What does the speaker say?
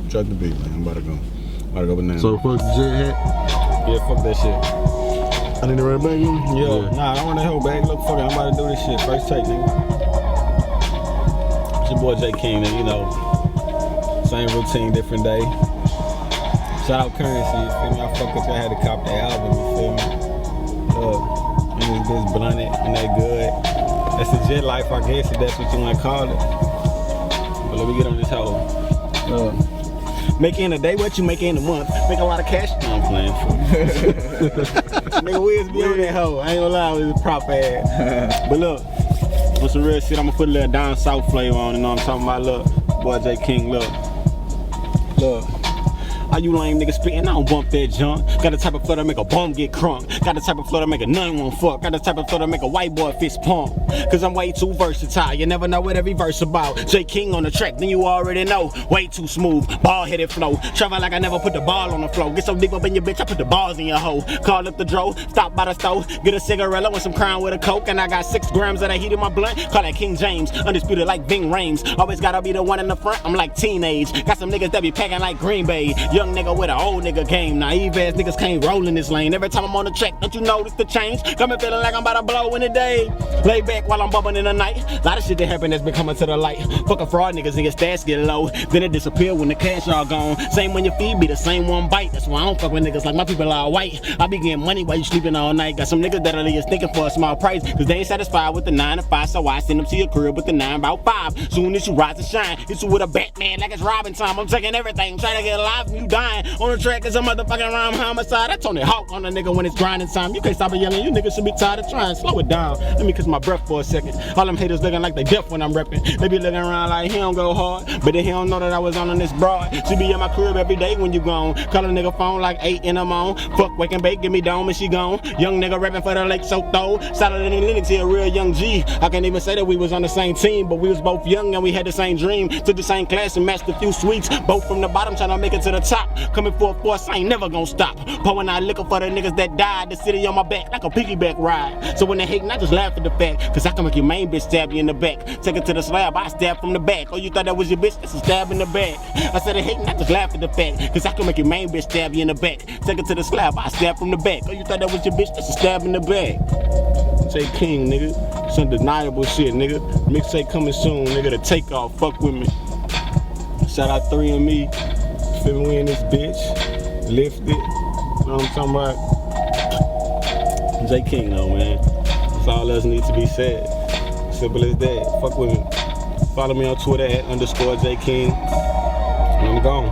Drop the beat, man. I'm about to go banana. So fuck the jet hat? Yeah, fuck that shit. I need to run back in? Yeah, nah, I don't want that whole bag. Look, fuck it, I'm about to do this shit. First take, nigga. It's your boy J King, nigga, you know. Same routine, different day. Shout out Currency, you feel me? I fuck with you, I had to cop the album, you feel me? And this bitch blunted and they good. That's the jet life, I guess, if that's what you want to call it. But let me get on this hoe. Make it in a day, what you make it in a month. Make a lot of cash. No, I'm playing for nigga, Wiz be on that hoe. I ain't gonna lie, it was a prop ass. But look, with some real shit, I'm gonna put a little down south flavor on, you know what I'm talking about? Look, boy J King, look. All you lame niggas spittin', I don't bump that junk. Got the type of flow that make a bum get crunk. Got the type of flow that make a nun won't fuck. Got the type of flow that make a white boy fist pump. Cause I'm way too versatile, you never know what every verse about. J King on the track, then you already know. Way too smooth, ball-headed flow. Travel like I never put the ball on the floor. Get so deep up in your bitch, I put the balls in your hoe. Call up the dro, stop by the stove. Get a cigarette with some crown with a coke. And I got 6 grams of that heat in my blunt. Call that King James, undisputed like Ving Rhames. Always gotta be the one in the front, I'm like teenage. Got some niggas that be packing like Green Bay. Young nigga with an old nigga game. Naive ass niggas can't roll in this lane. Every time I'm on the track, don't you notice the change? Coming feeling like I'm about to blow in the day. Lay back while I'm bubbling in the night. Lot of shit that happen that's been coming to the light. Fucking fraud niggas and your stats get low. Then it disappear when the cash all gone. Same when your feed be the same one bite. That's why I don't fuck with niggas like my people are white. I be getting money while you sleeping all night. Got some niggas that are just thinking for a small price. Cause they ain't satisfied with the 9 to 5. So I send them to your crib with the 9 about 5. Soon as you rise and shine, hit you with a Batman like it's Robin time. I'm taking everything, trying to get alive and you dying. On the track is a motherfucking rhyme homicide. I Tony Hawk on a nigga when it's grinding time. You can't stop it yelling, you niggas should be tired of trying. Slow it down, let me catch my breath for a second. All them haters looking like they deaf when I'm repping. They be looking around like he don't go hard, but then he don't know that I was on this broad. She be in my crib every day when you gone. Call a nigga phone like 8 in the morning. Fuck, wake and bake, give me dome and she gone. Young nigga rapping for the Lake so throw. Solid in Linux, he a real young G. I can't even say that we was on the same team, but we was both young and we had the same dream. Took the same class and matched a few sweets. Both from the bottom trying to make it to the top. Coming for a force, I ain't never gonna stop. Pouring out liquor for the niggas that died. The city on my back like a piggyback ride. So when they hatin', I just laugh at the fact. Cause I can make your main bitch stab you in the back. Take it to the slab, I stab from the back. Oh, you thought that was your bitch? That's a stab in the back. I said they hatin', I just laugh at the fact. Cause I can make your main bitch stab you in the back. Take it to the slab, I stab from the back. Oh, you thought that was your bitch? That's a stab in the back. J King, nigga. It's undeniable shit, nigga. Mixtape coming soon, nigga. The takeoff, fuck with me. Shout out 3ME. Feel me, we in this bitch. Lift it. You know what I'm talking about? J King though, man. That's all else needs to be said. Simple as that. Fuck with me. Follow me on Twitter @_J King. And I'm gone.